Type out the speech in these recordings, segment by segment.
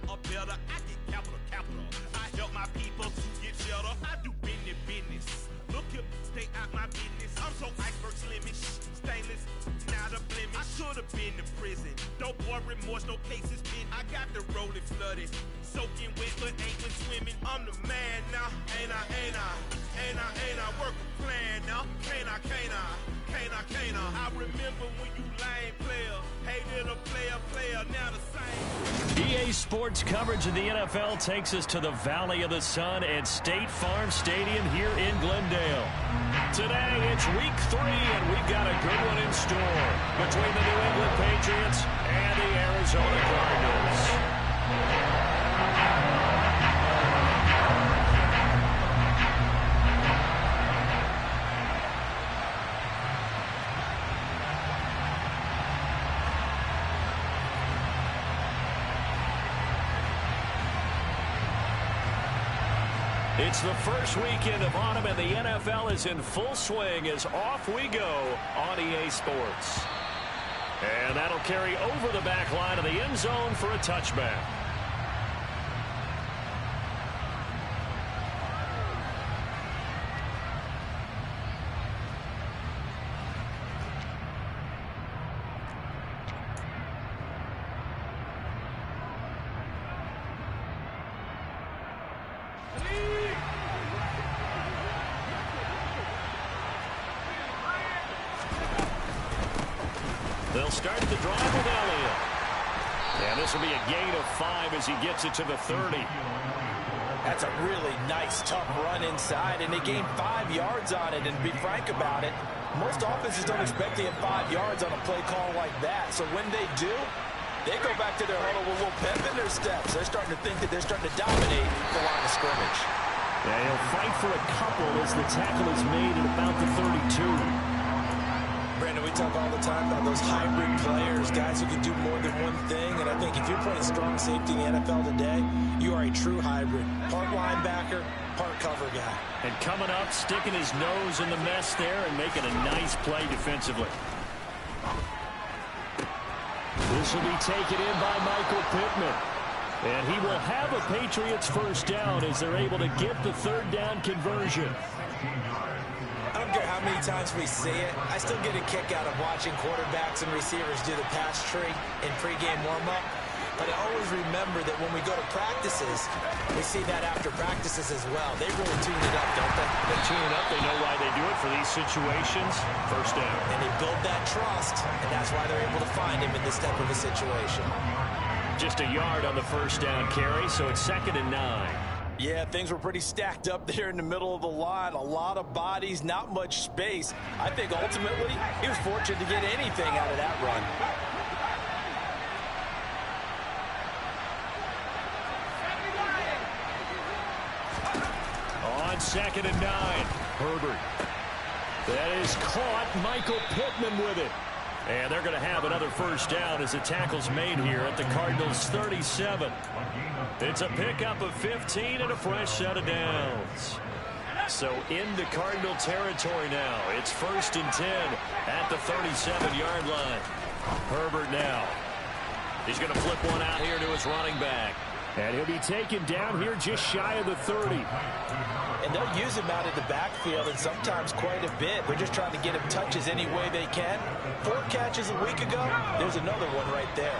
or better. I get capital. I help my people to get better. I do business. Look here, stay out my business. I'm so iceberg slimish, stainless, not a blemish. I should have been in prison. Don't boy remorse, no cases pinned. I got the rolling flooded, soaking wet, but ain't been swimming. I'm the man now, ain't I? Work a plan now, can't I? I remember when you lame player, hated a player, now the same. EA Sports coverage of the NFL takes us to the Valley of the Sun at State Farm Stadium here in Glendale. Today, it's week 3, and we've got a good one in store between the New England Patriots and the Arizona Cardinals. It's the first weekend of autumn, and the NFL is in full swing as off we go on EA Sports. And that'll carry over the back line of the end zone for a touchback. They'll start the drive with Elliott. And this will be a gain of 5 as he gets it to the 30. That's a really nice, tough run inside, and they gained 5 yards on it. And to be frank about it, most offenses don't expect to get 5 yards on a play call like that. So when they do, they go back to their huddle with a little pep in their steps. They're starting to think that they're starting to dominate the line of scrimmage. Yeah, he'll fight for a couple as the tackle is made at about the 32. Brandon, we talk all the time about those hybrid players, guys who can do more than one thing. And I think if you're playing strong safety in the NFL today, you are a true hybrid. Part linebacker, part cover guy. And coming up, sticking his nose in the mess there and making a nice play defensively. This will be taken in by Michael Pittman. And he will have a Patriots first down as they're able to get the third down conversion. I don't care how many times we see it. I still get a kick out of watching quarterbacks and receivers do the pass tree in pregame warm-up. But I always remember that when we go to practices, we see that after practices as well. They really tune it up, don't they? They tune it up. They know why they do it for these situations. First down. And they build that trust, and that's why they're able to find him in this type of a situation. Just a yard on the first down carry, so it's 2nd and 9. Yeah, things were pretty stacked up there in the middle of the line. A lot of bodies, not much space. I think ultimately he was fortunate to get anything out of that run. On 2nd and 9, Herbert. That is caught. Michael Pittman with it. And they're going to have another first down as the tackle's made here at the Cardinals' 37. It's a pickup of 15 and a fresh set of downs. So into Cardinal territory now. It's 1st and 10 at the 37-yard line. Herbert now. He's going to flip one out here to his running back. And he'll be taken down here just shy of the 30. And they'll use him out of the backfield, and sometimes quite a bit. They're just trying to get him touches any way they can. 4 catches a week ago. There's another one right there.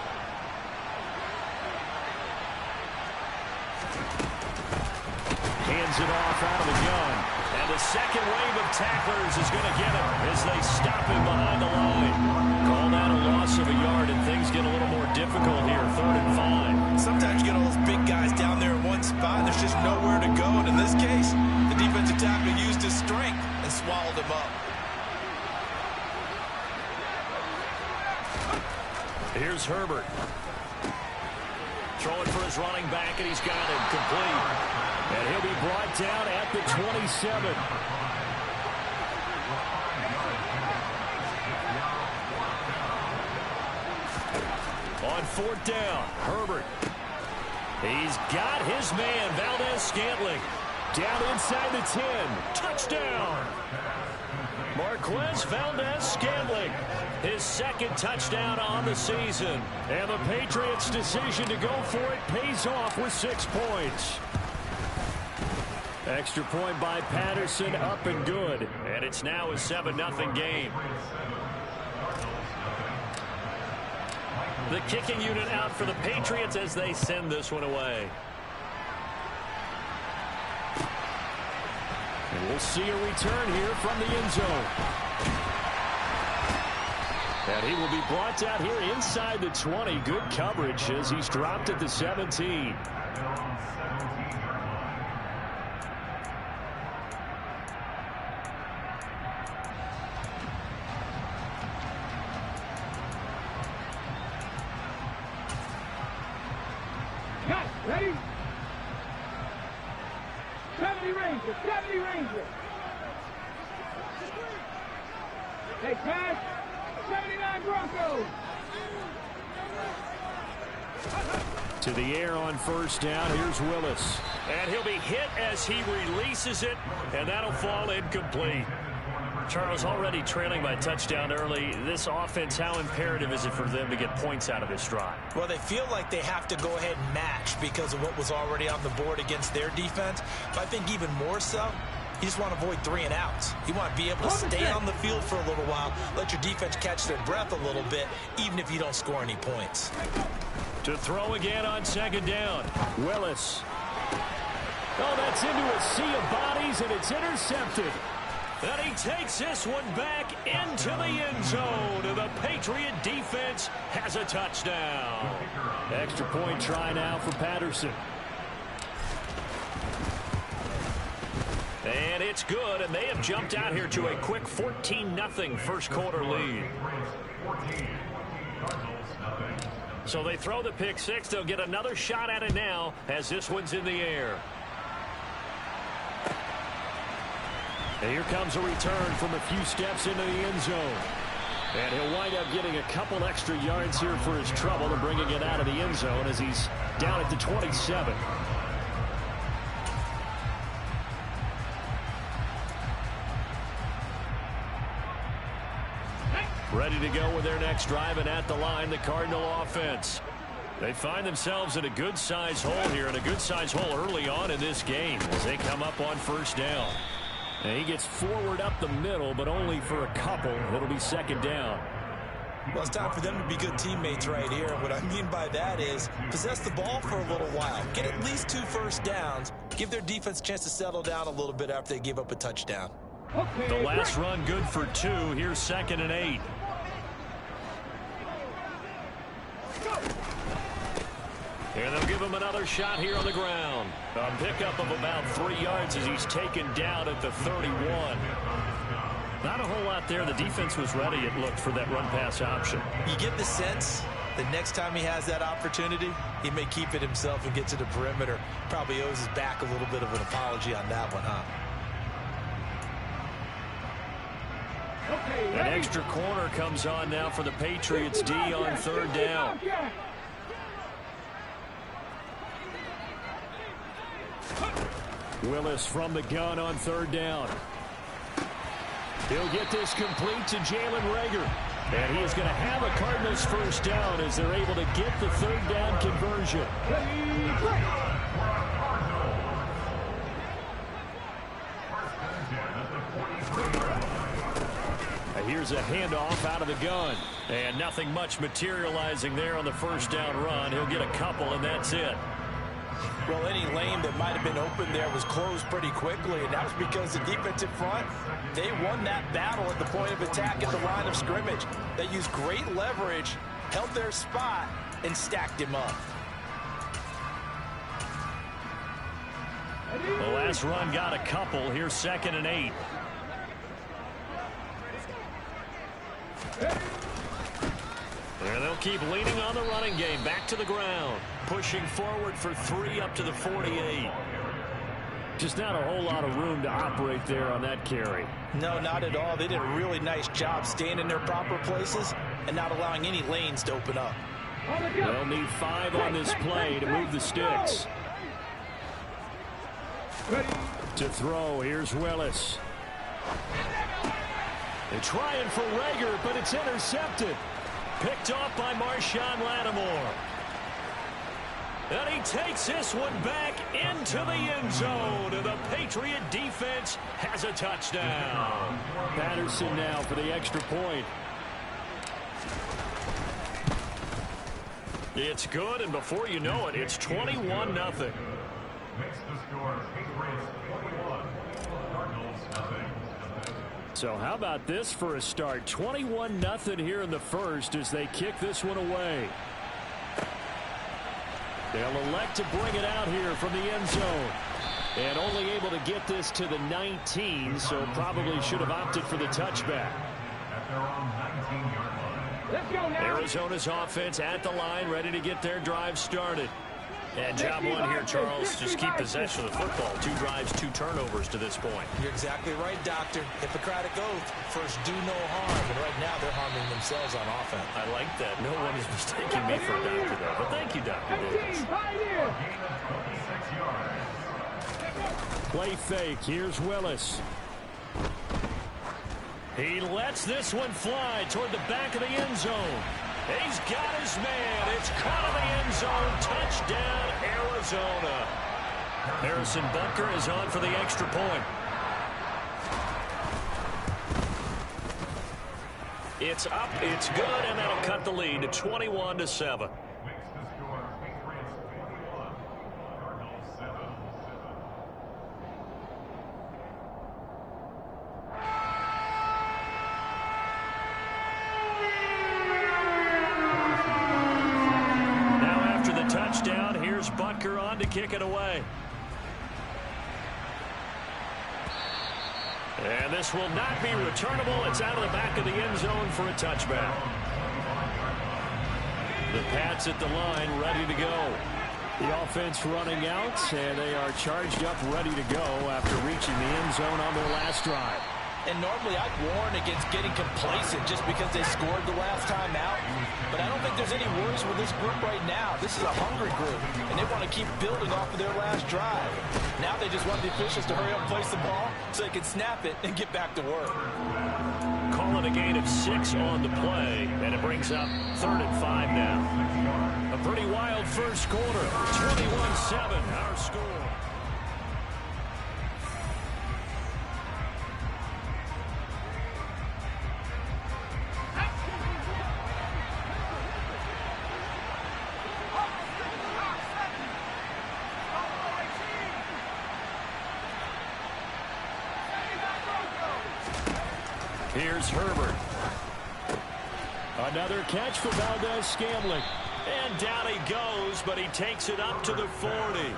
Hands it off out of the gun. And the second wave of tacklers is going to get him as they stop him behind the line. Call that a loss of a yard, and things get a little more difficult here. 3rd and 5. Sometimes you get all those big guys down there in one spot, and there's just nowhere to go. And in this case, the defensive tackle used his strength and swallowed him up. Here's Herbert. Throwing for his running back, and he's got him complete. And he'll be brought down at the 27. On 4th down, Herbert. He's got his man, Valdez Scantling. Down inside the 10. Touchdown. Marquez Valdez-Scantling, his second touchdown on the season. And the Patriots' decision to go for it pays off with 6 points. Extra point by Patterson, up and good. And it's now a 7-0 game. The kicking unit out for the Patriots as they send this one away. And we'll see a return here from the end zone. And he will be brought down here inside the 20. Good coverage as he's dropped at the 17. Ready? 70 Rangers, 70 Rangers. Hey, pass. 79 Broncos. To the air on first down. Here's Willis. And he'll be hit as he releases it, and that'll fall incomplete. Charles, already trailing by touchdown early. This offense, how imperative is it for them to get points out of this drive? Well, they feel like they have to go ahead and match because of what was already on the board against their defense. But I think even more so, you just want to avoid 3 and outs. You want to be able to stay on the field for a little while, let your defense catch their breath a little bit, even if you don't score any points. To throw again on second down. Willis. Oh, that's into a sea of bodies, and it's intercepted. And he takes this one back into the end zone. And the Patriot defense has a touchdown. Extra point try now for Patterson. And it's good, and they have jumped out here to a quick 14-0 first quarter lead. So they throw the pick six. They'll get another shot at it now as this one's in the air. And here comes a return from a few steps into the end zone. And he'll wind up getting a couple extra yards here for his trouble and bringing it out of the end zone as he's down at the 27. Ready to go with their next drive, and at the line, the Cardinal offense. They find themselves in a good-sized hole here, and a good-sized hole early on in this game as they come up on first down. And he gets forward up the middle, but only for a couple. It'll be second down. Well, it's time for them to be good teammates right here. What I mean by that is possess the ball for a little while. Get at least 2 first downs. Give their defense a chance to settle down a little bit after they give up a touchdown. The last run good for 2. Here's 2nd and 8. And they'll give him another shot here on the ground. A pickup of about 3 yards as he's taken down at the 31. Not a whole lot there. The defense was ready, it looked, for that run-pass option. You get the sense the next time he has that opportunity, he may keep it himself and get to the perimeter. Probably owes his back a little bit of an apology on that one, huh? An extra corner comes on now for the Patriots D on third down. Willis from the gun on third down. He'll get this complete to Jalen Reagor. And he is going to have a Cardinals first down as they're able to get the third down conversion. Here's a handoff out of the gun. And nothing much materializing there on the first down run. He'll get a couple, and that's it. Well, any lane that might have been open there was closed pretty quickly, and that was because the defensive front, they won that battle at the point of attack at the line of scrimmage. They used great leverage, held their spot, and stacked him up. The last run got a couple. Here's 2nd and 8. And they'll keep leaning on the running game. Back to the ground. Pushing forward for 3 up to the 48. Just not a whole lot of room to operate there on that carry. No, not at all. They did a really nice job staying in their proper places and not allowing any lanes to open up. They'll need 5 on this play to move the sticks. Ready. To throw, here's Willis. They're trying for Reagor, but it's intercepted. Picked off by Marshawn Lattimore. And he takes this one back into the end zone. And the Patriot defense has a touchdown. Patterson now for the extra point. It's good, and before you know it, it's 21-0. Makes the score Patriots 21, Cardinals nothing. So how about this for a start? 21-0 here in the first as they kick this one away. They'll elect to bring it out here from the end zone. And only able to get this to the 19, so probably should have opted for the touchback. At their own 19-yard line. Let's go now. Arizona's offense at the line, ready to get their drive started. And job one here, Charles, just keep possession of the football. 2 drives, 2 turnovers to this point. You're exactly right, Doctor. Hippocratic oath. First, do no harm. And right now, they're harming themselves on offense. I like that. No one is mistaking me for a doctor, though. But thank you, Dr. Davis. 18, pioneer. Gain of 26 yards. Play fake. Here's Willis. He lets this one fly toward the back of the end zone. He's got his man. It's caught in the end zone. Touchdown, Arizona. Harrison Butker is on for the extra point. It's up, it's good, and that'll cut the lead to 21-7. Makes the score Patriots 21, Cardinals 7. Touchdown. Here's Butker on to kick it away. And this will not be returnable. It's out of the back of the end zone for a touchback. The Pats at the line, ready to go. The offense running out, and they are charged up, ready to go after reaching the end zone on their last drive. And normally I'd warn against getting complacent just because they scored the last time out. But I don't think there's any worries with this group right now. This is a hungry group, and they want to keep building off of their last drive. Now they just want the officials to hurry up and place the ball so they can snap it and get back to work. Call it a gain of 6 on the play, and it brings up 3rd and 5 now. A pretty wild first quarter. 21-7, our score. Here's Herbert. Another catch for Valdez-Scantling. And down he goes, but he takes it up to the 40.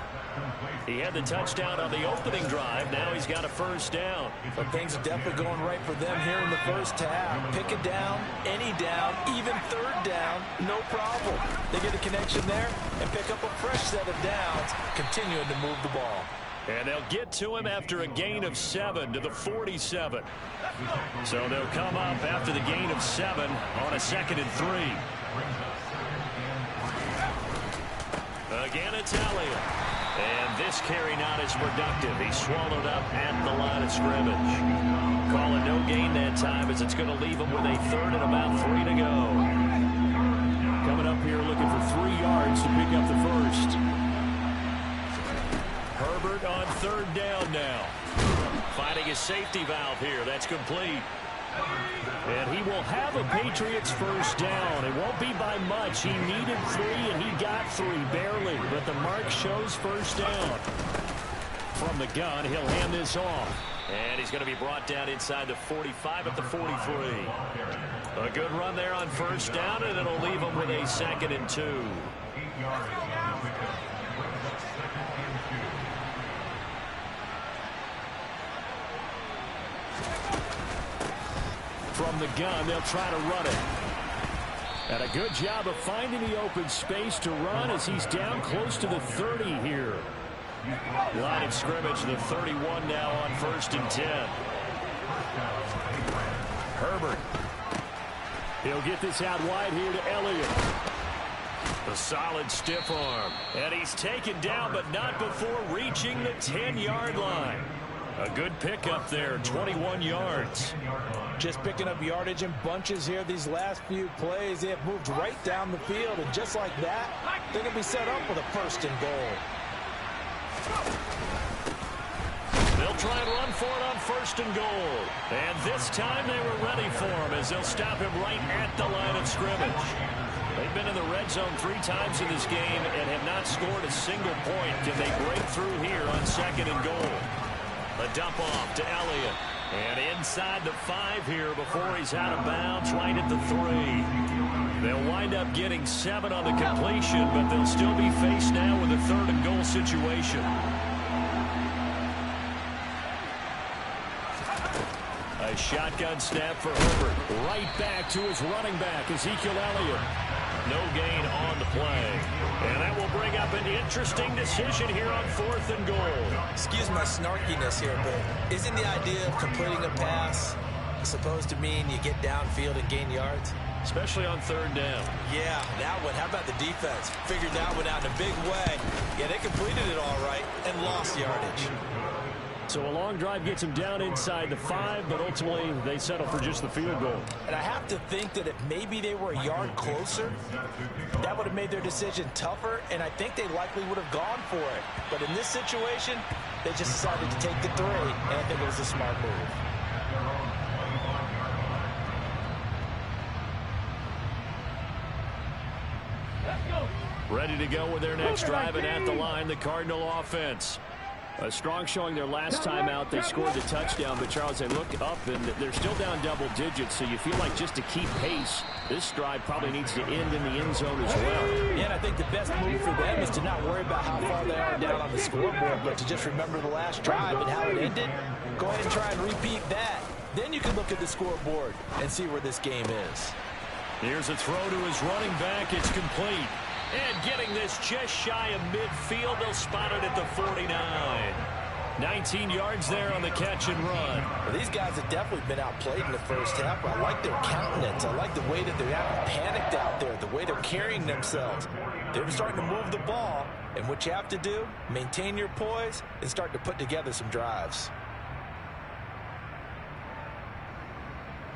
He had the touchdown on the opening drive. Now he's got a first down. But things are definitely going right for them here in the first half. Pick a down, any down, even 3rd down, no problem. They get a connection there and pick up a fresh set of downs, continuing to move the ball. And they'll get to him after a gain of 7 to the 47. So they'll come up after the gain of 7 on a 2nd and 3. Again, it's Elliott. And this carry not as productive. He's swallowed up at the line of scrimmage. Call it no gain that time as it's going to leave him with a 3rd and about 3 to go. Coming up here looking for 3 yards to pick up the first. Herbert on 3rd down now. Finding his safety valve here. That's complete. And he will have a Patriots first down. It won't be by much. He needed 3, and he got 3, barely. But the mark shows first down. From the gun, he'll hand this off. And he's going to be brought down inside the 45 at the 43. A good run there on first down, and it'll leave him with a 2nd and 2. 8 yards. From the gun, they'll try to run it. And a good job of finding the open space to run as he's down close to the 30 here. Line of scrimmage, the 31 now on 1st and 10. Herbert. He'll get this out wide here to Elliott. The solid stiff arm. And he's taken down, but not before reaching the 10-yard line. A good pickup there, 21 yards. Just picking up yardage in bunches here these last few plays. They have moved right down the field, and just like that, they're going to be set up with a 1st and goal. They'll try and run for it on 1st and goal. And this time they were ready for him as they'll stop him right at the line of scrimmage. They've been in the red zone 3 times in this game and have not scored a single point. Can they break through here on 2nd and goal? A dump off to Elliott. And inside the 5 here before he's out of bounds, right at the 3. They'll wind up getting 7 on the completion, but they'll still be faced now with a 3rd and goal situation. A shotgun snap for Herbert. Right back to his running back, Ezekiel Elliott. No gain on the play. And that will bring up an interesting decision here on 4th and goal. Excuse my snarkiness here, but isn't the idea of completing a pass supposed to mean you get downfield and gain yards? Especially on 3rd down. Yeah, that one. How about the defense? Figured that one out in a big way. Yeah, they completed it all right and lost yardage. So a long drive gets them down inside the 5, but ultimately they settle for just the field goal. And I have to think that if maybe they were a yard closer, that would have made their decision tougher, and I think they likely would have gone for it. But in this situation, they just decided to take the 3, and I think it was a smart move. Ready to go with their next drive, and at the line, the Cardinal offense. A strong showing their last time out. They scored the touchdown, but Charles, they look up and they're still down double digits, so you feel like just to keep pace, this drive probably needs to end in the end zone as well. Yeah, and I think the best move for them is to not worry about how far they are down on the scoreboard, but to just remember the last drive and how it ended. Go ahead and try and repeat that. Then you can look at the scoreboard and see where this game is. Here's a throw to his running back. It's complete. And getting this just shy of midfield, they'll spot it at the 49. 19 yards there on the catch and run. Well, these guys have definitely been outplayed in the first half. I like their countenance. I like the way that they're not panicked out there, the way they're carrying themselves. They're starting to move the ball, and what you have to do, maintain your poise and start to put together some drives.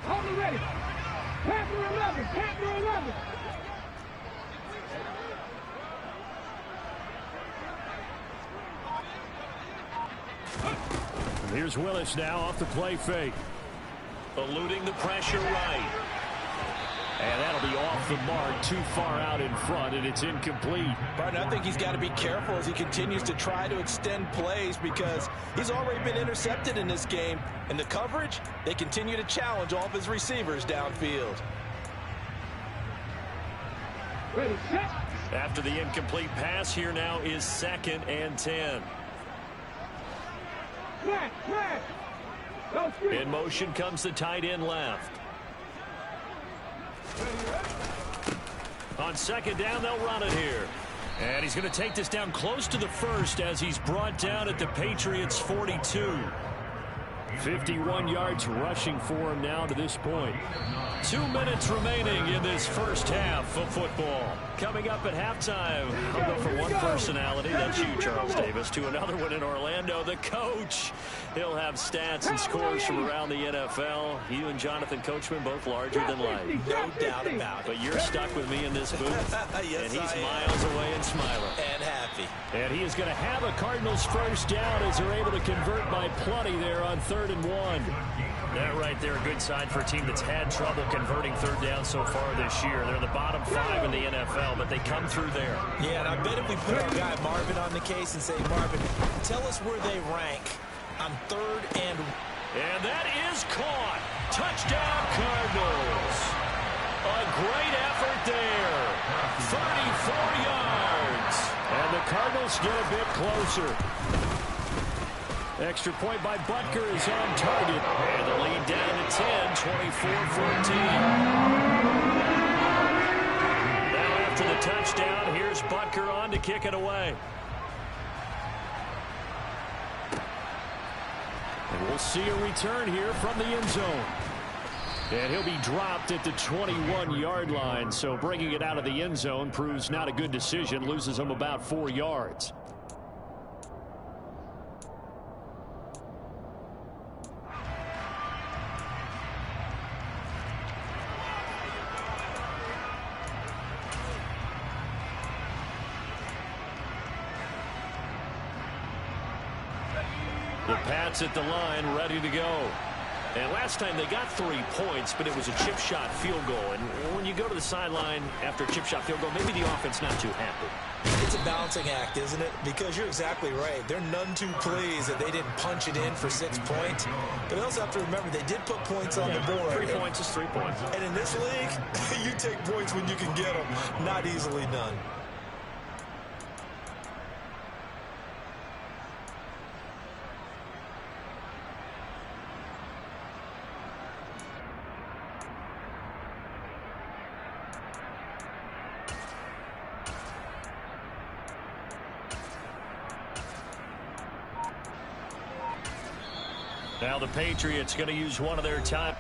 Hold it ready. Panther 11, Panther 11. Here's Willis now off the play fake. Eluding the pressure right. And that'll be off the mark, too far out in front, and it's incomplete. Partner, I think he's got to be careful as he continues to try to extend plays because he's already been intercepted in this game. And the coverage, they continue to challenge all of his receivers downfield. Ready, set. After the incomplete pass, here now is 2nd and 10. In motion comes the tight end left. On 2nd down, they'll run it here. And he's going to take this down close to the 1st as he's brought down at the Patriots' 42. 51 yards rushing for him now to this point. 2 minutes remaining in this first half of football. Coming up at halftime, I'll go from one personality, that's you, Charles Davis, to another one in Orlando, the coach. He'll have stats and scores from around the NFL. You and Jonathan Coachman both larger than life. No doubt about it. But you're stuck with me in this booth. Yes, and he's miles away and smiling. And happy. And he is going to have a Cardinals first down as they're able to convert by plenty there on 3rd and 1. That right there, a good sign for a team that's had trouble converting 3rd down so far this year. They're in the bottom 5 in the NFL, but they come through there. Yeah, and I bet if we put our guy Marvin on the case and say, Marvin, tell us where they rank on 3rd and... And that is caught. Touchdown, Cardinals. A great effort there. 34 yards. And the Cardinals get a bit closer. Extra point by Butker is on target. And the lead down to 10, 24-14. Now after the touchdown, here's Butker on to kick it away. And we'll see a return here from the end zone. And he'll be dropped at the 21-yard line, so bringing it out of the end zone proves not a good decision, loses him about 4 yards. The Pats at the line, ready to go. And last time they got 3 points, but it was a chip shot field goal. And when you go to the sideline after a chip shot field goal, maybe the offense not too happy. It's a balancing act, isn't it? Because you're exactly right. They're none too pleased that they didn't punch it in for 6 points. But they also have to remember they did put points on the board. 3 points is 3 points. And in this league, you take points when you can get them. Not easily done. Now the Patriots going to use one of their time.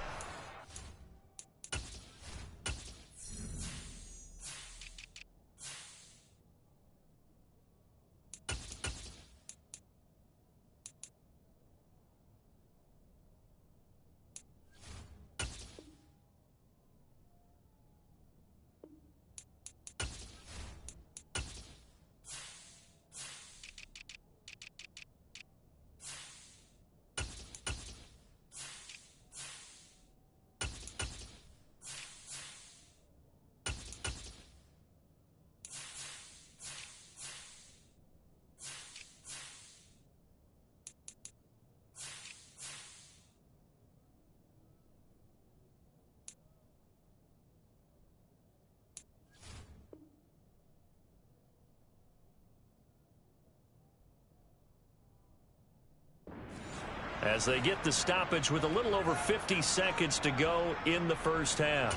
As they get the stoppage with a little over 50 seconds to go in the first half.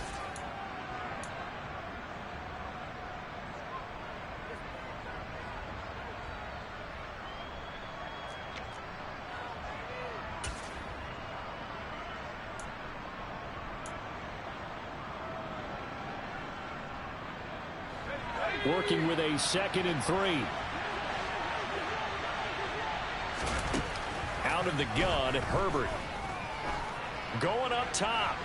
Working with a 2nd and 3. Out of the gun, Herbert. Going up top.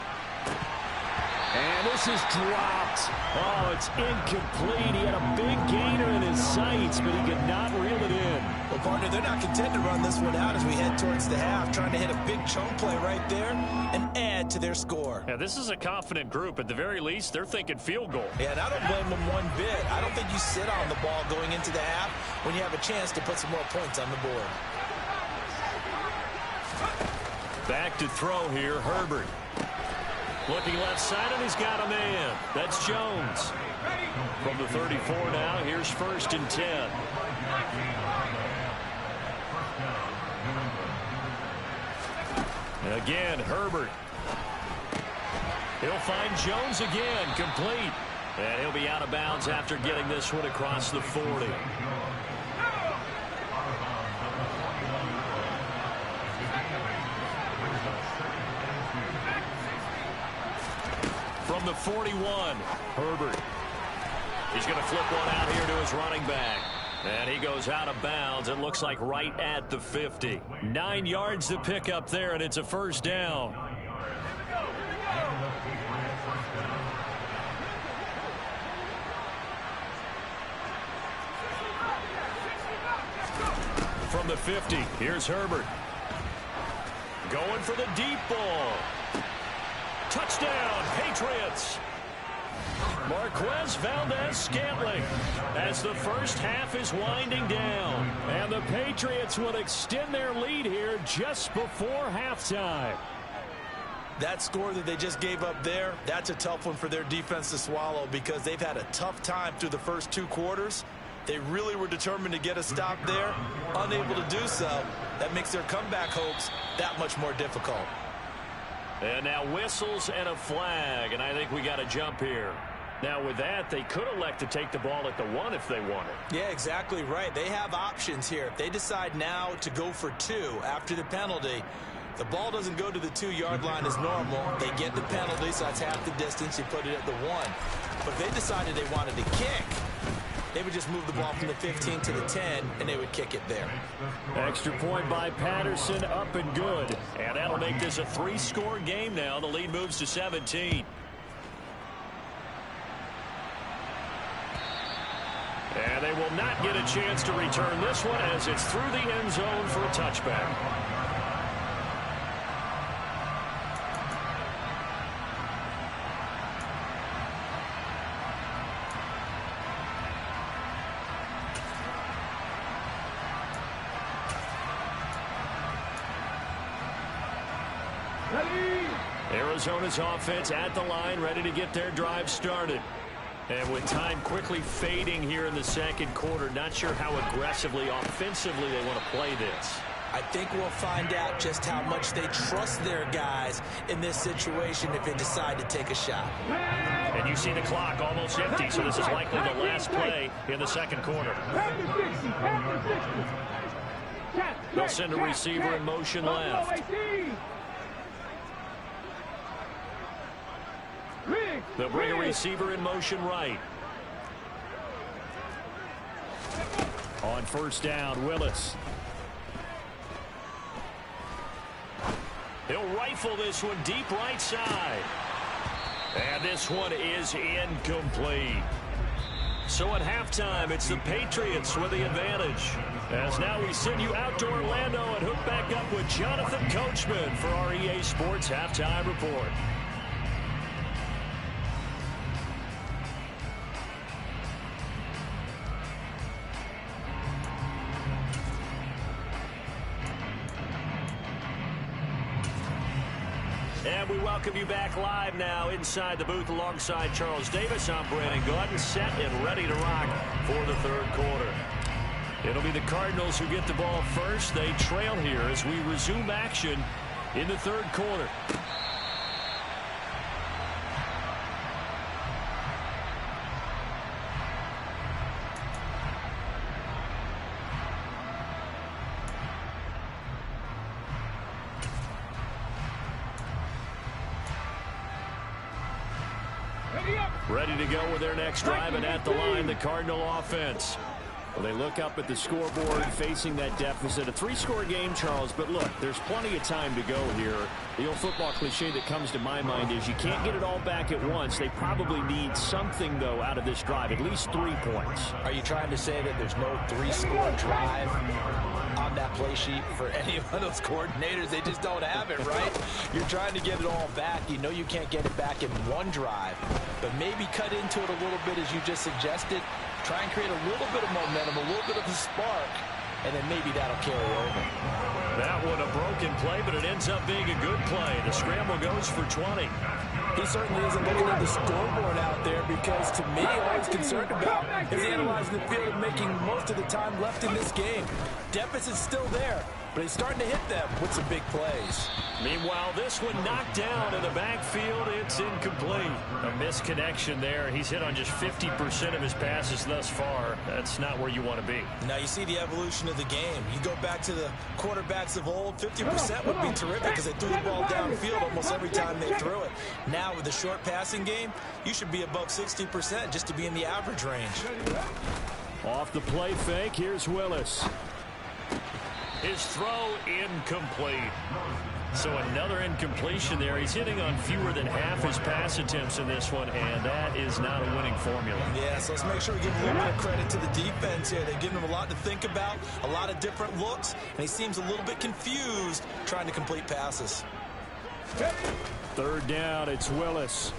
And this is dropped. Oh, it's incomplete. He had a big gainer in his sights, but he could not reel it in. Well, partner, they're not content to run this one out as we head towards the half, trying to hit a big chunk play right there and add to their score. Yeah, this is a confident group. At the very least, they're thinking field goal. Yeah, and I don't blame them one bit. I don't think you sit on the ball going into the half when you have a chance to put some more points on the board. Back to throw here, Herbert. Looking left side, and he's got a man. That's Jones. From the 34 now, here's 1st and 10. And again, Herbert. He'll find Jones again, complete. And he'll be out of bounds after getting this one across the 40. From the 41, Herbert. He's going to flip one out here to his running back. And he goes out of bounds. It looks like right at the 50. 9 yards to pick up there, and it's a first down. From the 50, here's Herbert. Going for the deep ball. Touchdown, Patriots. Marquez Valdez-Scantling as the first half is winding down. And the Patriots will extend their lead here just before halftime. That score that they just gave up there, that's a tough one for their defense to swallow because they've had a tough time through the first 2 quarters. They really were determined to get a stop there, unable to do so. That makes their comeback hopes that much more difficult. And now whistles and a flag, and I think we got a jump here. Now with that, they could elect to take the ball at the 1 if they wanted. Yeah, exactly right. They have options here. If they decide now to go for 2 after the penalty, The ball doesn't go to the 2-yard line as normal. They get the penalty, so that's half the distance. You put it at the 1. But if they decided they wanted to kick, they would just move the ball from the 15 to the 10, and they would kick it there. Extra point by Patterson, up and good. And that'll make this a 3-score game now. The lead moves to 17. And they will not get a chance to return this one as it's through the end zone for a touchback. Arizona's offense at the line, ready to get their drive started. And with time quickly fading here in the second quarter, not sure how aggressively, offensively they want to play this. I think we'll find out just how much they trust their guys in this situation if they decide to take a shot. And you see the clock almost empty, so this is likely the last play in the second quarter. They'll send a receiver in motion left. They'll bring a receiver in motion right. On first down, Willis. He'll rifle this one deep right side. And this one is incomplete. So at halftime, it's the Patriots with the advantage. As now we send you out to Orlando and hook back up with Jonathan Coachman for our EA Sports Halftime Report. And we welcome you back live now inside the booth alongside Charles Davis. I'm Brandon Gaudin, set and ready to rock for the third quarter. It'll be the Cardinals who get the ball first. They trail here as we resume action in the third quarter. Ready to go with their next drive, and at the line, the Cardinal offense. Well, they look up at the scoreboard facing that deficit. A 3-score game, Charles, but look, there's plenty of time to go here. The old football cliche that comes to my mind is you can't get it all back at once. They probably need something, though, out of this drive, at least 3 points. Are you trying to say that there's no 3-score drive on that play sheet for any of those coordinators? They just don't have it, right? You're trying to get it all back. You know you can't get it back in one drive, but maybe cut into it a little bit as you just suggested. Try and create a little bit of momentum, a little bit of a spark, and then maybe that'll carry over. That one a broken play, but it ends up being a good play. The scramble goes for 20. He certainly isn't looking at the scoreboard out there because, to me, all he's concerned about is analyzing the field and making most of the time left in this game. Deficit's still there, but he's starting to hit them with some big plays. Meanwhile, this one knocked down in the backfield. It's incomplete. A misconnection there. He's hit on just 50% of his passes thus far. That's not where you want to be. Now you see the evolution of the game. You go back to the quarterbacks of old, 50% would be terrific because they threw the ball downfield almost every time they threw it. Now with the short passing game, you should be above 60% just to be in the average range. Off the play fake, here's Willis. His throw incomplete. So another incompletion there. He's hitting on fewer than half his pass attempts in this one, and that is not a winning formula. Yeah, so let's make sure we give a little bit of credit to the defense here. They've given him a lot to think about, a lot of different looks, and he seems a little bit confused trying to complete passes. Third down, it's Willis.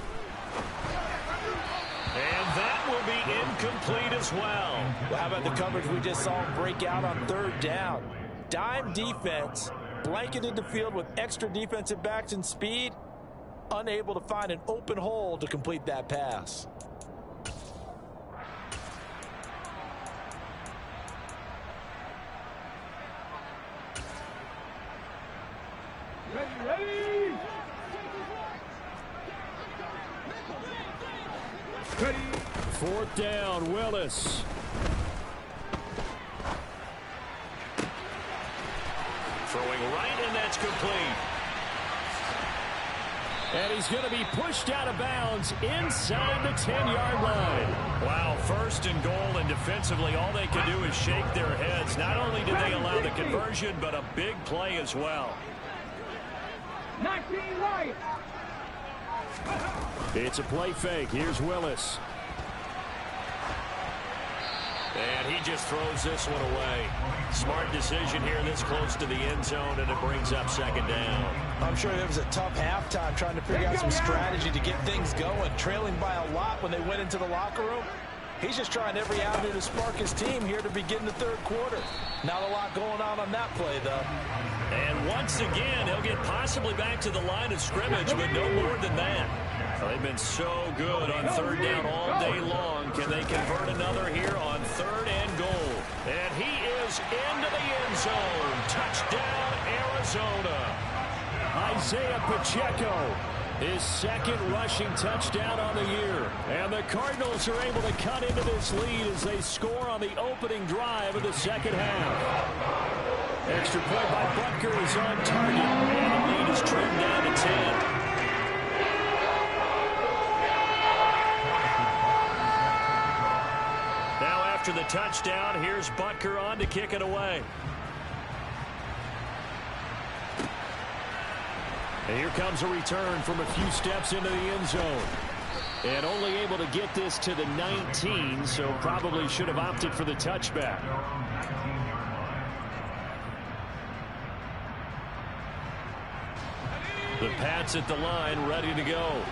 And that will be incomplete as well. Well, how about the coverage we just saw him break out on third down? Dime defense, blanketed the field with extra defensive backs and speed, unable to find an open hole to complete that pass. Ready. Fourth down, Willis. throwing right, and that's complete. And he's going to be pushed out of bounds inside the 10-yard line. Wow, first and goal, and defensively all they can do is shake their heads. Not only did they allow the conversion, but a big play as well. 19 right. It's a play fake. Here's Willis. And he just throws this one away. Smart decision here this close to the end zone, and it brings up second down. I'm sure it was a tough halftime trying to figure out some strategy to get things going. Trailing by a lot when they went into the locker room. He's just trying every avenue to spark his team here to begin the third quarter. Not a lot going on that play, though. And once again, he'll get possibly back to the line of scrimmage, but no more than that. They've been so good on third down all day long. Can they convert another here on third and goal? And he is into the end zone. Touchdown, Arizona. Isaiah Pacheco, his second rushing touchdown on the year. And the Cardinals are able to cut into this lead as they score on the opening drive of the second half. Extra point by Butker is on target. And the lead is trimmed down to 10. After the touchdown, here's Butker on to kick it away. And here comes a return from a few steps into the end zone. And only able to get this to the 19, so probably should have opted for the touchback. The Pats at the line, ready to go.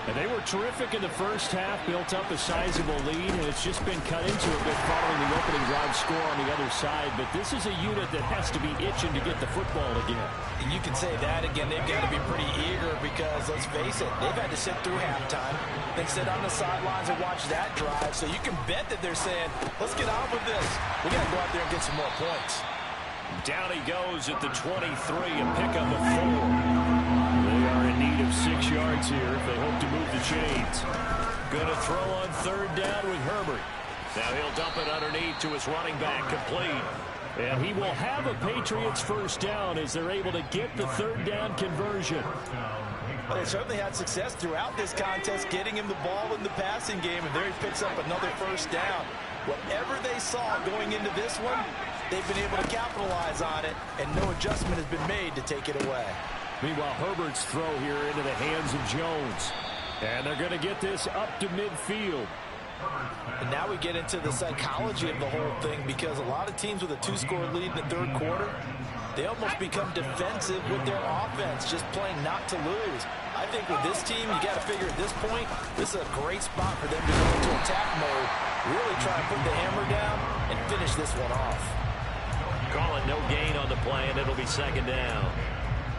And they were terrific in the first half, built up a sizable lead, and it's just been cut into a bit following the opening drive score on the other side. But this is a unit that has to be itching to get the football again. And you can say that again. They've got to be pretty eager because, let's face it, they've had to sit through halftime, then sit on the sidelines and watch that drive. So you can bet that they're saying, let's get on with this. We got to go out there and get some more points. Down he goes at the 23, a pickup of 4. They are in need of 6 yards here if they hope to move the chains. Going to throw on third down with Herbert. Now he'll dump it underneath to his running back, complete. And he will have a Patriots first down as they're able to get the third down conversion. But they certainly had success throughout this contest, getting him the ball in the passing game, and there he picks up another first down. Whatever they saw going into this one, they've been able to capitalize on it, and no adjustment has been made to take it away. Meanwhile, Herbert's throw here into the hands of Jones. And they're going to get this up to midfield. And now we get into the psychology of the whole thing, because a lot of teams with a 2-score lead in the third quarter, they almost become defensive with their offense, just playing not to lose. I think with this team, you got to figure at this point, this is a great spot for them to go into attack mode, really try and put the hammer down and finish this one off. Call it no gain on the play, and it'll be second down.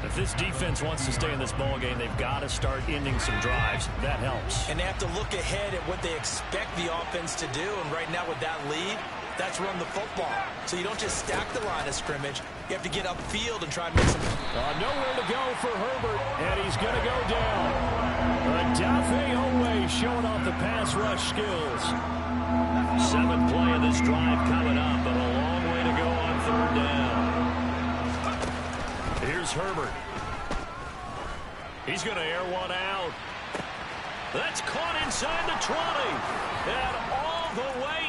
If this defense wants to stay in this ball game, they've got to start ending some drives. That helps. And they have to look ahead at what they expect the offense to do. And right now with that lead, that's run the football. So you don't just stack the line of scrimmage. You have to get upfield and try and make some... Nowhere to go for Herbert, and he's going to go down. Odafe Oweh showing off the pass rush skills. 7th play of this drive coming up, but a long way to go on third down. Here's Herbert. He's going to air one out. That's caught inside the 20. And all the way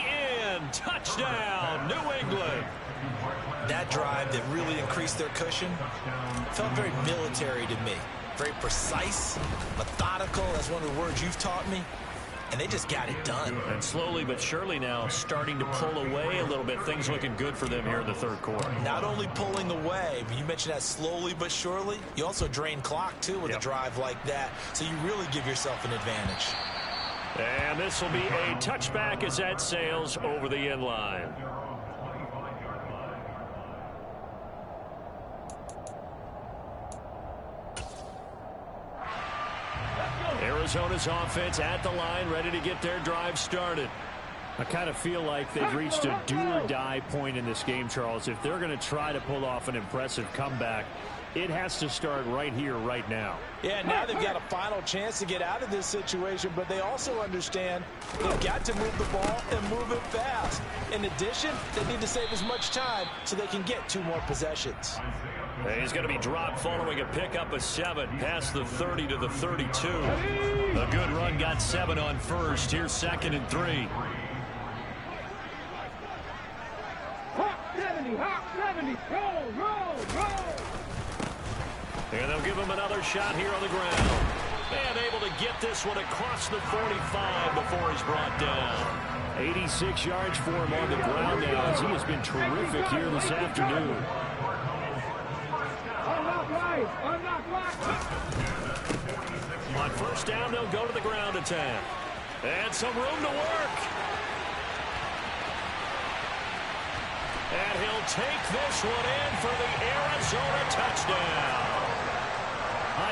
in. Touchdown, New England. That drive that really increased their cushion felt very military to me. Very precise, methodical. That's one of the words you've taught me. And they just got it done. And slowly but surely now starting to pull away a little bit. Things looking good for them here in the third quarter. Not only pulling away, but you mentioned that slowly but surely. You also drain clock, too, with a drive like that. So you really give yourself an advantage. And this will be a touchback as that sails over the end line. Arizona's offense at the line, ready to get their drive started. I kind of feel like they've reached a do-or-die point in this game, Charles. If they're going to try to pull off an impressive comeback, it has to start right here, right now. Yeah, now they've got a final chance to get out of this situation, but they also understand they've got to move the ball and move it fast. In addition, they need to save as much time so they can get 2 more possessions. He's going to be dropped following a pickup of 7 past the 30 to the 32. A good run got 7 on first. Here's 2nd and 3. Hot 70, roll. And they'll give him another shot here on the ground. And able to get this one across the 45 before he's brought down. 86 yards for him on the ground now as he has been terrific here this afternoon. Unlock right. On first down, they'll go to the ground attack. And some room to work. And he'll take this one in for the Arizona touchdown.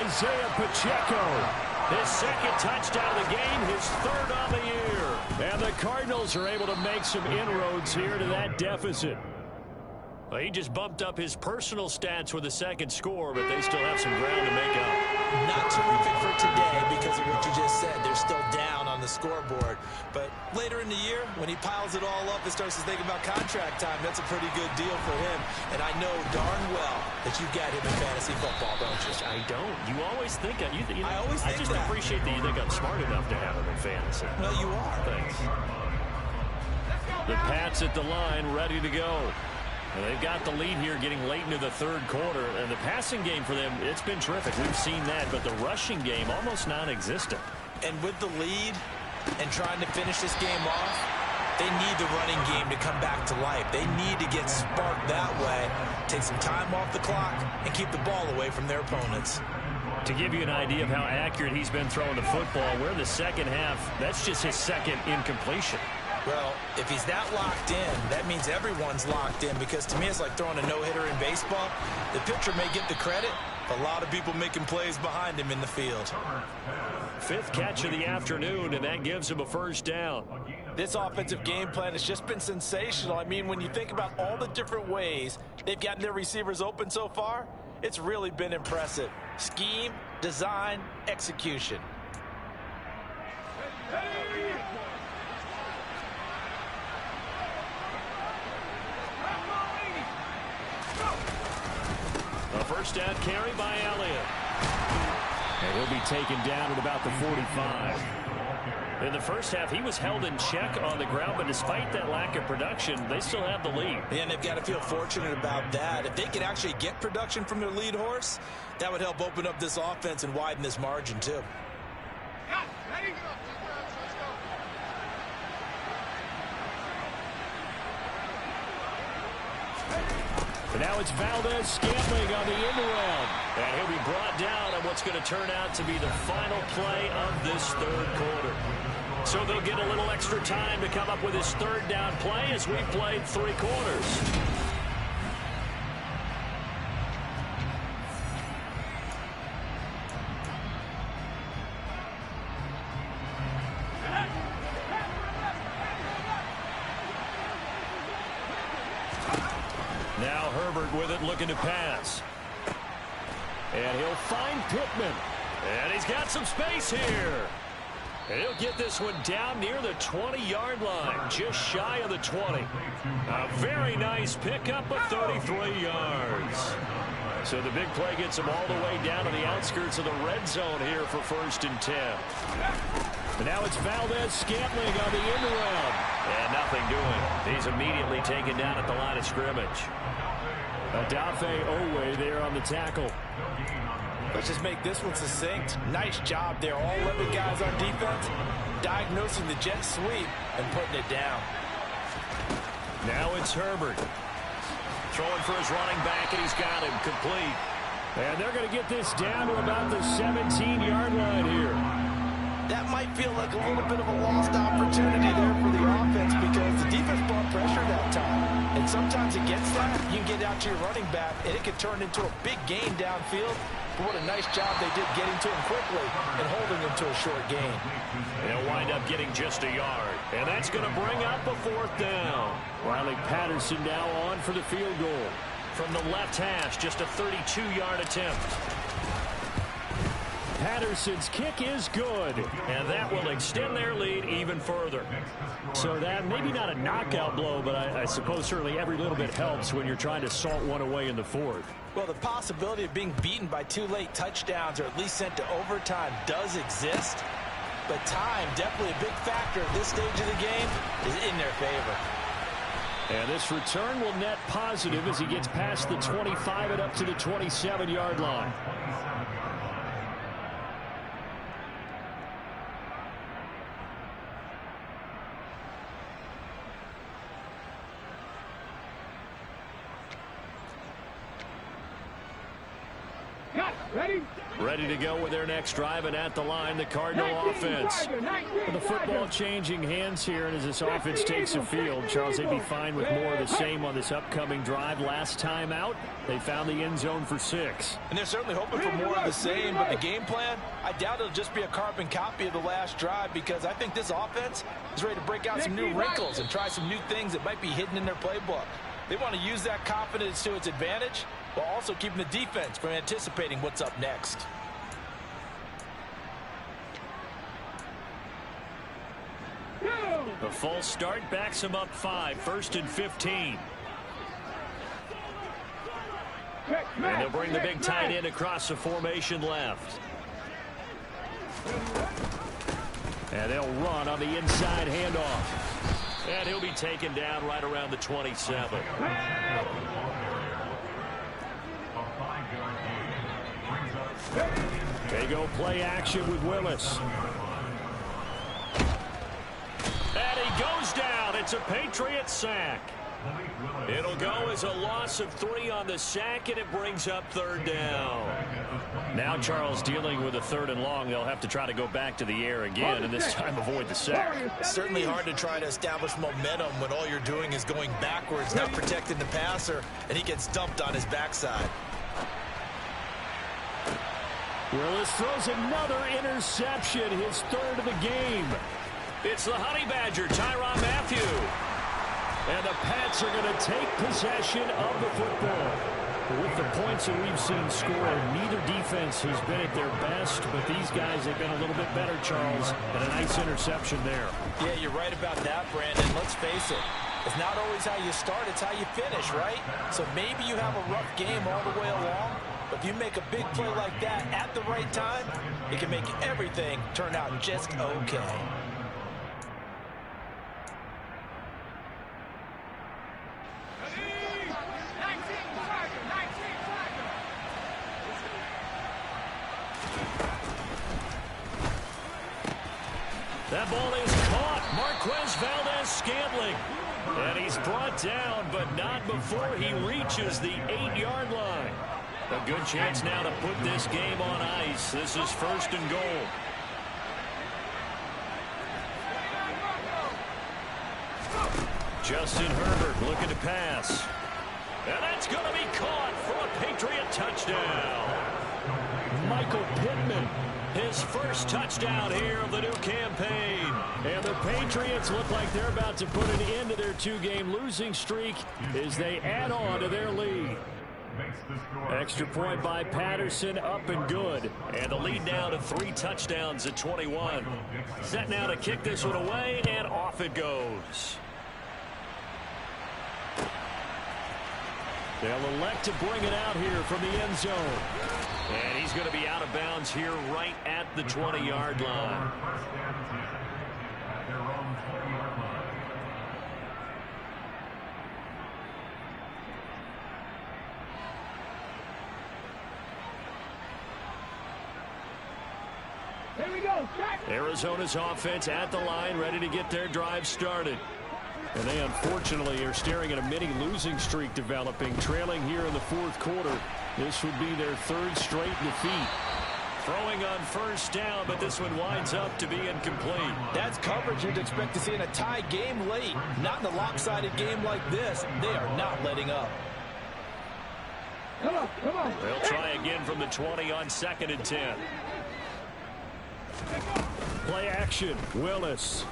Isaiah Pacheco. His 2nd touchdown of the game, his 3rd on the year. And the Cardinals are able to make some inroads here to that deficit. Well, he just bumped up his personal stats with a 2nd score, but they still have some ground to make up. Not terrific for today because of what you just said. They're still down on the scoreboard. But later in the year, when he piles it all up and starts to think about contract time, that's a pretty good deal for him. And I know darn well that you've got him in fantasy football, don't you? I don't. You always think I just appreciate that you think I'm smart enough to have him in fantasy. Well, you are. Thanks. The Pats at the line, ready to go. And they've got the lead here getting late into the 3rd quarter. And the passing game for them, it's been terrific. We've seen that. But the rushing game, almost non-existent. And with the lead and trying to finish this game off, they need the running game to come back to life. They need to get sparked that way, take some time off the clock, and keep the ball away from their opponents. To give you an idea of how accurate he's been throwing the football, we're in the 2nd half. That's just his 2nd incompletion. Well, if he's that locked in, that means everyone's locked in, because to me it's like throwing a no-hitter in baseball. The pitcher may get the credit, but a lot of people making plays behind him in the field. 5th catch of the afternoon, and that gives him a 1st down. This offensive game plan has just been sensational. I mean, when you think about all the different ways they've gotten their receivers open so far, it's really been impressive. Scheme, design, execution. A 1st down carry by Elliott. And he'll be taken down at about the 45. In the 1st half, he was held in check on the ground, but despite that lack of production, they still have the lead. And they've got to feel fortunate about that. If they could actually get production from their lead horse, that would help open up this offense and widen this margin too. And now it's Valdez-Scantling on the end around. And he'll be brought down on what's going to turn out to be the final play of this 3rd quarter. So they'll get a little extra time to come up with his 3rd down play as we played 3 quarters. Now Herbert with it, looking to pass. And he'll find Pittman. And he's got some space here. And he'll get this one down near the 20-yard line, just shy of the 20. A very nice pickup of 33 yards. So the big play gets him all the way down to the outskirts of the red zone here for 1st and 10. And now it's Valdez-Scantling on the end around. And nothing doing. He's immediately taken down at the line of scrimmage. Odafe Oweh there on the tackle. Let's just make this one succinct. Nice job there. All 11 guys on defense diagnosing the jet sweep and putting it down. Now it's Herbert. Throwing for his running back, and he's got him complete. And they're going to get this down to about the 17-yard line here. That might feel like a little bit of a lost opportunity there for the offense because the defense brought pressure that time. And sometimes against that, you can get out to your running back, and it could turn into a big gain downfield. But what a nice job they did getting to him quickly and holding him to a short gain. They'll wind up getting just a yard. And that's going to bring up a 4th down. Riley Patterson now on for the field goal. From the left hash, just a 32-yard attempt. Patterson's kick is good, and that will extend their lead even further. So that maybe not a knockout blow, but I suppose certainly every little bit helps when you're trying to salt one away in the 4th. Well, the possibility of being beaten by 2 late touchdowns or at least sent to overtime does exist, but time, definitely a big factor at this stage of the game, is in their favor. And this return will net positive as he gets past the 25 and up to the 27-yard line. Ready to go with their next drive, and at the line, the Cardinal offense. The football changing hands here, and as this offense takes the field, Charles, they'd be fine with more of the same on this upcoming drive. Last time out, they found the end zone for 6. And they're certainly hoping for more of the same, but the game plan, I doubt it'll just be a carbon copy of the last drive, because I think this offense is ready to break out some new wrinkles and try some new things that might be hidden in their playbook. They want to use that confidence to its advantage, while also keeping the defense from anticipating what's up next. The false start backs him up 5, 1st and 15. And they'll bring the big tight end across the formation left. And they'll run on the inside handoff. And he'll be taken down right around the 27. They go play action with Willis. And he goes down. It's a Patriot sack. It'll go as a loss of 3 on the sack, and it brings up 3rd down. Now Charles dealing with a 3rd and long. They'll have to try to go back to the air again, and this time avoid the sack. It's certainly hard to try to establish momentum when all you're doing is going backwards, not protecting the passer, and he gets dumped on his backside. Willis throws another interception, his 3rd of the game. It's the Honey Badger, Tyrann Mathieu. And the Pats are going to take possession of the football. With the points that we've seen scored, neither defense has been at their best, but these guys have been a little bit better, Charles, and a nice interception there. Yeah, you're right about that, Brandon. Let's face it. It's not always how you start, it's how you finish, right? So maybe you have a rough game all the way along, but if you make a big play like that at the right time, it can make everything turn out just okay. That ball is caught. Marquez Valdes-Scantling. And he's brought down, but not before he reaches the 8-yard line. A good chance now to put this game on ice. This is 1st and goal. Justin Herbert looking to pass. And that's going to be caught for a Patriot touchdown. Michael Pittman, his first touchdown here of the new campaign. And the Patriots look like they're about to put an end to their 2-game losing streak as they add on to their lead. Extra point by Patterson, up and good. And the lead now to 3 touchdowns at 21. Set now to kick this one away, and off it goes. They'll elect to bring it out here from the end zone. And he's going to be out of bounds here right at the 20-yard line. Here we go. Arizona's offense at the line, ready to get their drive started. And they unfortunately are staring at a mini losing streak developing, trailing here in the 4th quarter. This would be their 3rd straight defeat. Throwing on 1st down, but this one winds up to be incomplete. That's coverage you'd expect to see in a tie game late. Not in a lopsided game like this. They are not letting up. Come on, come on. They'll try again from the 20 on 2nd and 10. Play action, Willis.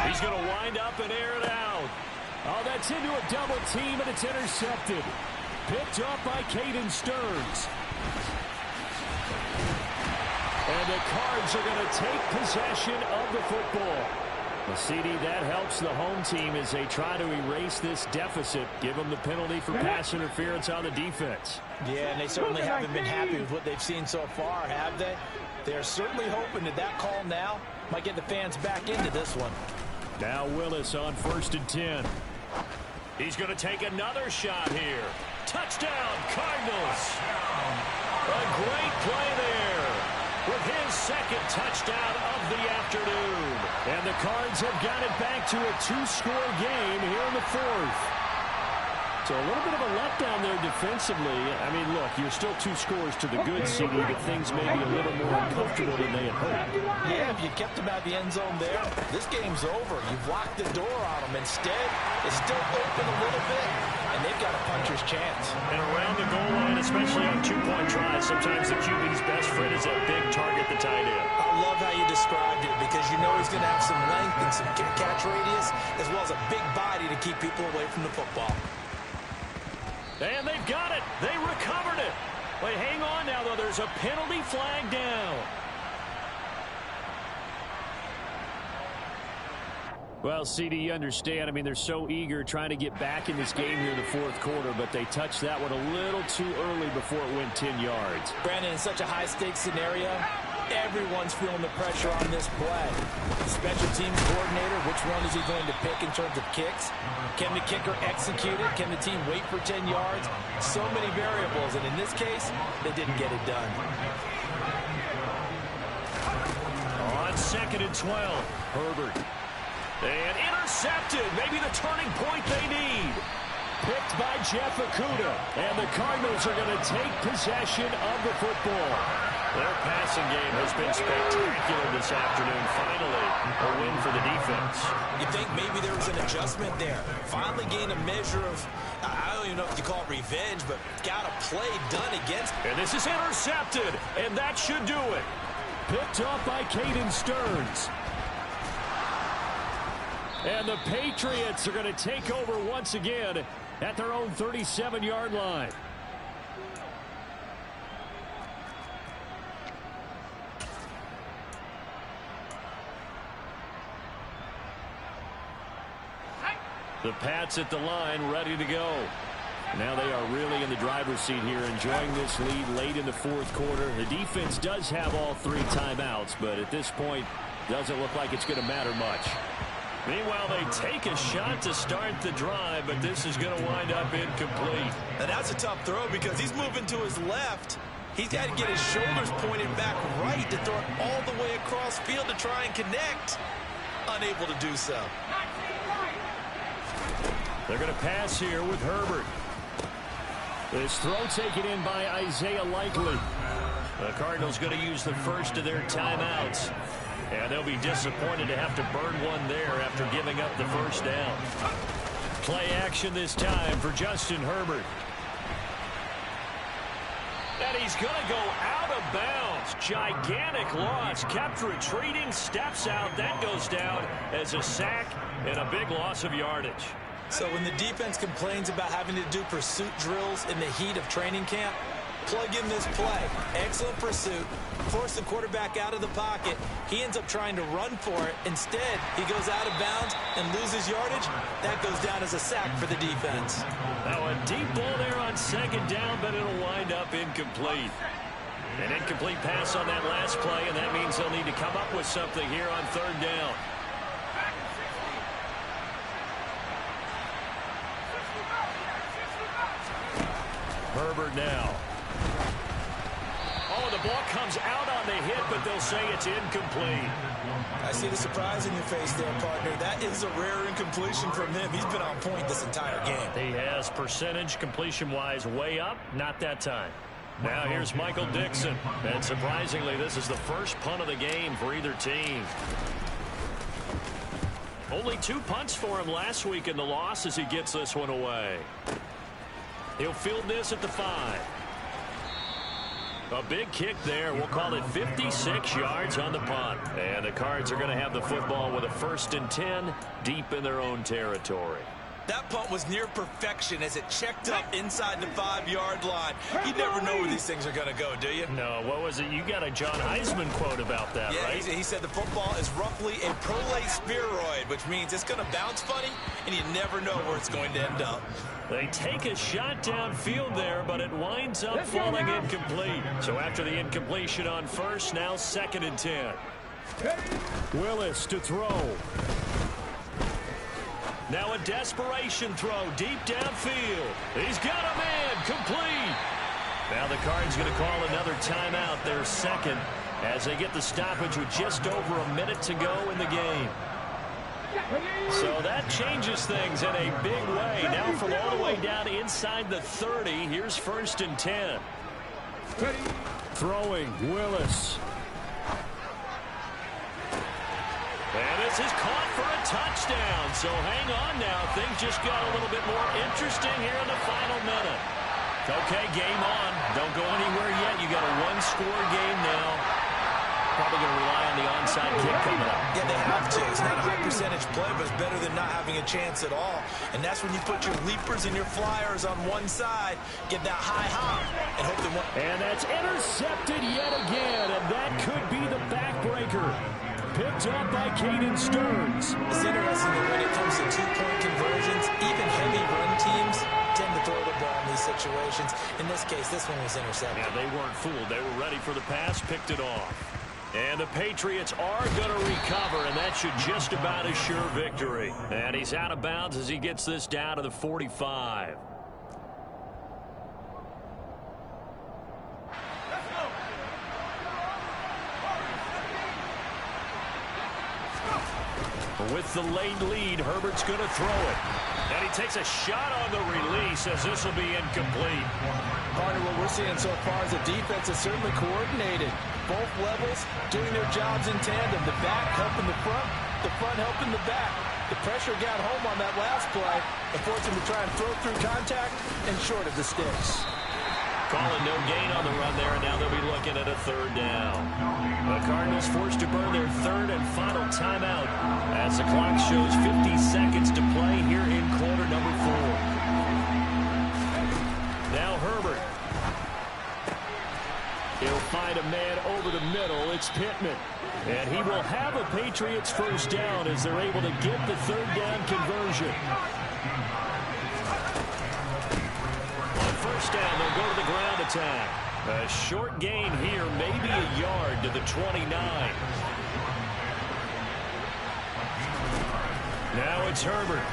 He's going to wind up and air it out. Oh, that's into a double team, and it's intercepted. Picked up by Caden Stearns. And the Cards are going to take possession of the football. The CD, that helps the home team as they try to erase this deficit. Give them the penalty for pass interference on the defense. Yeah, and they certainly haven't been happy with what they've seen so far, have they? They're certainly hoping that call now might get the fans back into this one. Now Willis on 1st and 10. He's going to take another shot here. Touchdown, Cardinals. A great play there with his second touchdown of the afternoon. And the Cards have got it back to a 2-score game here in the 4th. So a little bit of a letdown there defensively. I mean, look, you're still 2 scores to the good, CD, but things may be a little more uncomfortable than they had hoped. Yeah, if you kept them out of the end zone there, this game's over. You've locked the door on them. Instead, it's still open a little bit, and they've got a puncher's chance. And around the goal line, especially on 2-point tries, sometimes the QB's best friend is a big target, the tight end. I love how you described it because you know he's going to have some length and some catch radius as well as a big body to keep people away from the football. And they've got it. They recovered it. Wait, hang on now, though. There's a penalty flag down. Well, CD, you understand. I mean, they're so eager trying to get back in this game here in the 4th quarter, but they touched that one a little too early before it went 10 yards. Brandon, in such a high-stakes scenario, everyone's feeling the pressure on this play. The special teams coordinator, which one is he going to pick in terms of kicks? Can the kicker execute it? Can the team wait for 10 yards? So many variables, and in this case, they didn't get it done. On 2nd and 12, Herbert. And intercepted. Maybe the turning point they need. Picked by Jeff Okudah. And the Cardinals are going to take possession of the football. Their passing game has been spectacular this afternoon. Finally, a win for the defense. You think maybe there was an adjustment there. Finally gained a measure of, I don't even know if you call it revenge, but got a play done against. And this is intercepted, and that should do it. Picked up by Caden Stearns. And the Patriots are going to take over once again at their own 37-yard line. The Pats at the line, ready to go. Now they are really in the driver's seat here, enjoying this lead late in the 4th quarter. The defense does have all 3 timeouts, but at this point, doesn't look like it's going to matter much. Meanwhile, they take a shot to start the drive, but this is going to wind up incomplete. And that's a tough throw because he's moving to his left. He's got to get his shoulders pointed back right to throw it all the way across field to try and connect. Unable to do so. They're going to pass here with Herbert. This throw taken in by Isaiah Likely. The Cardinals going to use the first of their timeouts. And they'll be disappointed to have to burn one there after giving up the first down. Play action this time for Justin Herbert. And he's going to go out of bounds. Gigantic loss. Kept retreating. Steps out. That goes down as a sack and a big loss of yardage. So when the defense complains about having to do pursuit drills in the heat of training camp, plug in this play. Excellent pursuit. Force the quarterback out of the pocket. He ends up trying to run for it. Instead, he goes out of bounds and loses yardage. That goes down as a sack for the defense. Now a deep ball there on 2nd down, but it'll wind up incomplete. An incomplete pass on that last play, and that means they'll need to come up with something here on 3rd down. Herbert now. Oh, the ball comes out on the hit, but they'll say it's incomplete. I see the surprise in your face there, partner. That is a rare incompletion from him. He's been on point this entire game. He has percentage completion-wise way up, not that time. Now here's Michael Dixon. And surprisingly, this is the first punt of the game for either team. Only 2 punts for him last week in the loss as he gets this one away. He'll field this at the 5. A big kick there. We'll call it 56 yards on the punt. And the Cards are going to have the football with a 1st and 10 deep in their own territory. That punt was near perfection as it checked up inside the 5-yard line. You never know where these things are going to go, do you? No, what was it? You got a John Heisman quote about that, yeah, right? He said the football is roughly a prolate spheroid, which means it's going to bounce funny, and you never know where it's going to end up. They take a shot downfield there, but it winds up falling incomplete. So after the incompletion on first, now 2nd and 10. Willis to throw. Now a desperation throw deep downfield. He's got a man complete. Now the Cards going to call another timeout, their 2nd, as they get the stoppage with just over a minute to go in the game. So that changes things in a big way. Now from all the way down inside the 30, here's 1st and 10. Throwing, Willis. And this is caught for a touchdown. So hang on now. Things just got a little bit more interesting here in the final minute. Okay, game on. Don't go anywhere yet. You got a 1-score game now. Probably going to rely on the onside kick coming up. Yeah, they have to. It's not a high percentage play, but it's better than not having a chance at all. And that's when you put your leapers and your flyers on one side, get that high hop, and hope they win. And that's intercepted yet again, and that could be the backbreaker. Picked up by Caden Stearns. It's interesting that when it comes to 2-point conversions, even heavy run teams tend to throw the ball in these situations. In this case, this one was intercepted. Yeah, they weren't fooled. They were ready for the pass, picked it off. And the Patriots are going to recover, and that should just about assure victory. And he's out of bounds as he gets this down to the 45. With the late lead, Herbert's going to throw it. And he takes a shot on the release as this will be incomplete. Partner, what we're seeing so far is the defense is certainly coordinated. Both levels doing their jobs in tandem. The back helping the front helping the back. The pressure got home on that last play and forced him to try and throw through contact and short of the sticks. Calling no gain on the run there, and now they'll be looking at a 3rd down. The Cardinals forced to burn their 3rd and final timeout as the clock shows 50 seconds to play here in quarter number 4. Now Herbert. He'll find a man over the middle. It's Pittman. And he will have a Patriots 1st down as they're able to get the 3rd down conversion. On 1st down, they'll go to the ground attack. A short gain here, maybe a yard to the 29. Now it's Herbert.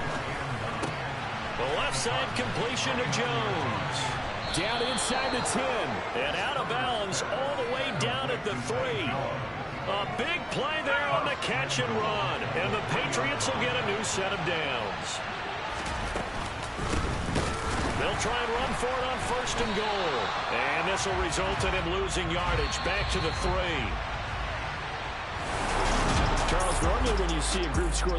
The left side completion to Jones. Down inside the 10. And out of bounds all the way down at the 3. A big play there on the catch and run. And the Patriots will get a new set of downs. They'll try and run for it on 1st and goal. And this will result in him losing yardage back to the 3. Charles, normally when you see a group score